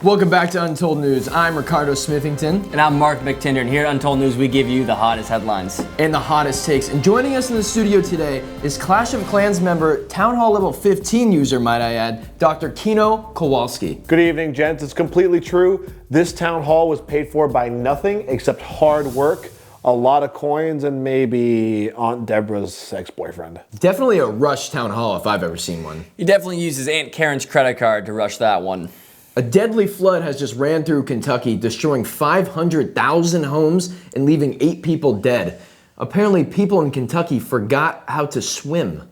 Welcome back to Untold News. I'm Ricardo Smithington. And I'm Mark McTinder, and here at Untold News, we give you the hottest headlines. And the hottest takes. And joining us in the studio today is Clash of Clans member, Town Hall Level 15 user, might I add, Dr. Kino Kowalski. Good evening, gents. It's completely true. This town hall was paid for by nothing except hard work, a lot of coins, and maybe Aunt Deborah's ex-boyfriend. Definitely a rush town hall if I've ever seen one. He definitely uses Aunt Karen's credit card to rush that one. A deadly flood has just ran through Kentucky, destroying 500,000 homes and leaving 8 people dead. Apparently, people in Kentucky forgot how to swim.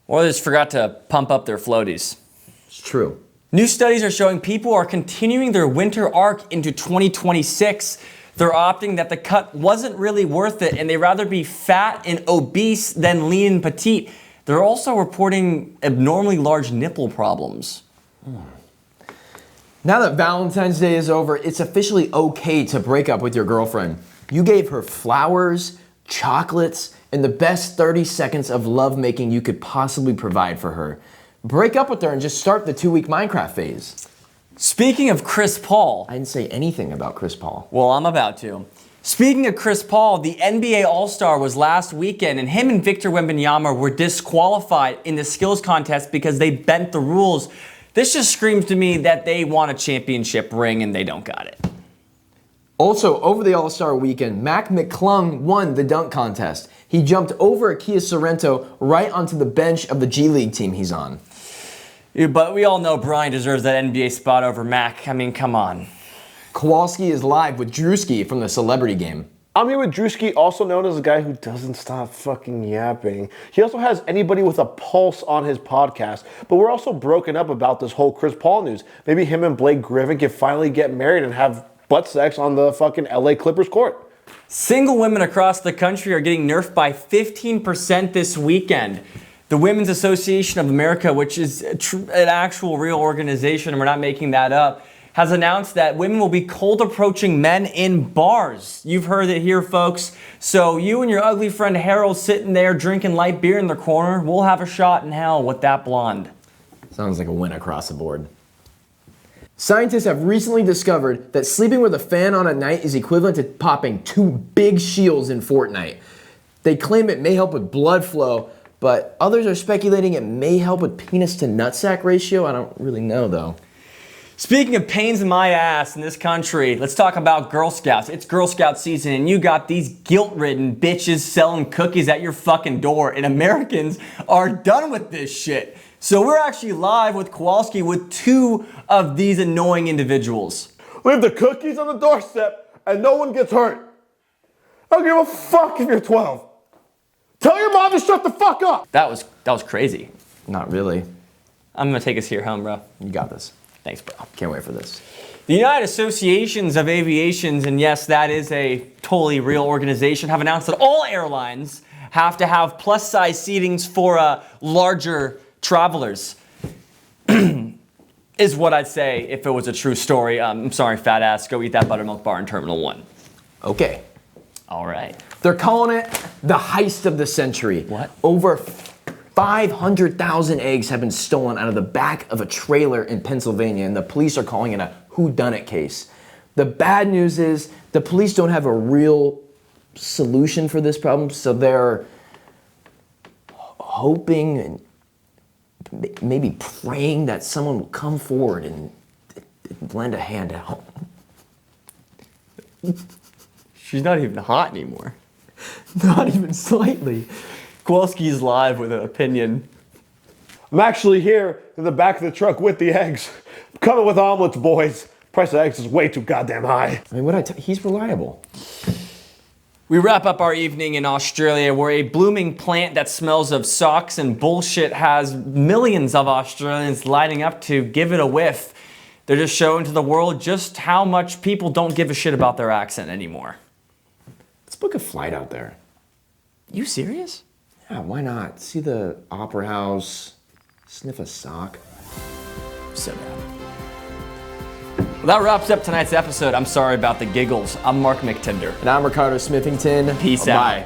Or they just forgot to pump up their floaties. It's true. New studies are showing people are continuing their winter arc into 2026. They're opting that the cut wasn't really worth it, and they'd rather be fat and obese than lean and petite. They're also reporting abnormally large nipple problems. Now that Valentine's Day is over, it's officially okay to break up with your girlfriend. You gave her flowers, chocolates, and the best 30 seconds of lovemaking you could possibly provide for her. Break up with her and just start the 2-week Minecraft phase. Speaking of Chris Paul. I didn't say anything about Chris Paul. Well, I'm about to. Speaking of Chris Paul, the NBA All-Star was last weekend, and him and Victor Wembanyama were disqualified in the skills contest because they bent the rules. This just screams to me that they want a championship ring and they don't got it. Also, over the All-Star weekend, Mac McClung won the dunk contest. He jumped over Akia Sorrento right onto the bench of the G League team he's on. Yeah, but we all know Brian deserves that NBA spot over Mac. I mean, come on. Kowalski is live with Drewski from the Celebrity Game. I'm here with Drewski, also known as a guy who doesn't stop fucking yapping. He also has Anybody with a Pulse on his podcast, but we're also broken up about this whole Chris Paul news. Maybe him and Blake Griffin can finally get married and have butt sex on the fucking LA Clippers court. Single women across the country are getting nerfed by 15% this weekend. The Women's Association of America, which is an actual real organization, and we're not making that up, has announced that women will be cold approaching men in bars. You've heard it here, folks. So you and your ugly friend Harold sitting there drinking light beer in the corner, we'll have a shot in hell with that blonde. Sounds like a win across the board. Scientists have recently discovered that sleeping with a fan on at night is equivalent to popping 2 big shields in Fortnite. They claim it may help with blood flow, but others are speculating it may help with penis to nutsack ratio. I don't really know though. Speaking of pains in my ass in this country, let's talk about Girl Scouts. It's Girl Scout season and you got these guilt-ridden bitches selling cookies at your fucking door, and Americans are done with this shit. So we're actually live with Kowalski with 2 of these annoying individuals. Leave the cookies on the doorstep and no one gets hurt. I don't give a fuck if you're 12. Tell your mom to shut the fuck up. That was crazy. Not really. I'm gonna take us here home, bro. You got this. Thanks, bro. Can't wait for this. The United Associations of Aviations, and yes, that is a totally real organization, have announced that all airlines have to have plus-size seatings for larger travelers. Is what I'd say if it was a true story. I'm sorry, fat ass. Go eat that buttermilk bar in Terminal 1. Okay. All right. They're calling it the heist of the century. What? Over 500,000 eggs have been stolen out of the back of a trailer in Pennsylvania, and the police are calling it a whodunit case. The bad news is the police don't have a real solution for this problem, so they're hoping and maybe praying that someone will come forward and lend a hand out. She's not even hot anymore. Not even slightly. Kowalski's live with an opinion. I'm actually here in the back of the truck with the eggs. I'm coming with omelets, boys. Price of eggs is way too goddamn high. I mean, he's reliable. We wrap up our evening in Australia, where a blooming plant that smells of socks and bullshit has millions of Australians lining up to give it a whiff. They're just showing to the world just how much people don't give a shit about their accent anymore. Let's book a flight out there. You serious? Yeah, why not? See the opera house, sniff a sock. So bad. Well, that wraps up tonight's episode. I'm sorry about the giggles. I'm Mark McTinder. And I'm Ricardo Smithington. Peace out. Bye.